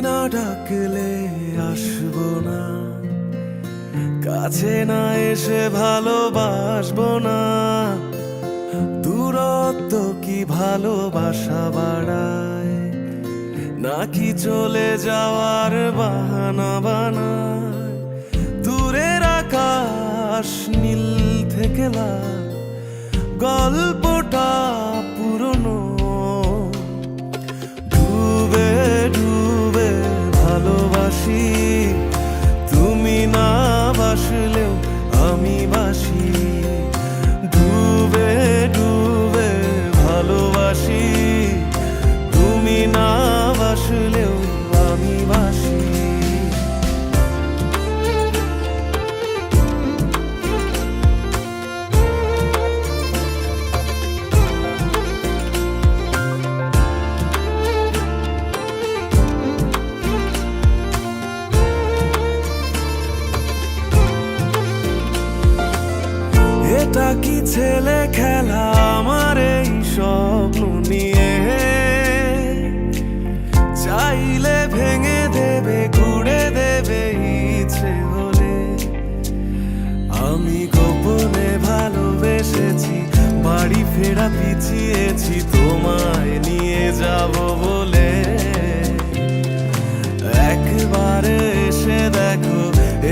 না ডাকলে আসবো না, কাছে না এসে ভালোবাসবো না। দূরত্ব কি ভালোবাসা বাড়ায়, নাকি চলে যাওয়ার বাহানা বানায়? দূরের আকাশ নীল থেকে লাল, গল্পটা পুরনো। ডুবে ডুবে ভালোবাসি, তুমি না বাসলেও আমি বাসি। ডুবে ডুবে ভালোবাসি, তুমি না বাসলেও আমি বাসি। এটা কি ছেলে খেলা আমার এই স্বপ্ন নিয়ে? চাইলে ভেঙে দেবে, ঘুরে দেবে ইচ্ছে হলে। আমি গোপনে ভালোবেসেছি, বাড়ি ফেরা পিছিয়েছি তোমায় নিয়ে যাব বলে। একবারে এসে দেখো,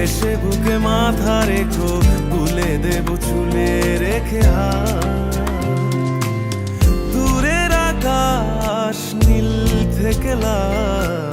এসে বুকে মাথা রেখো, ভুলে দেব চুলে রেখে হাত। দূরের আকাশ নীল থেকে লাল,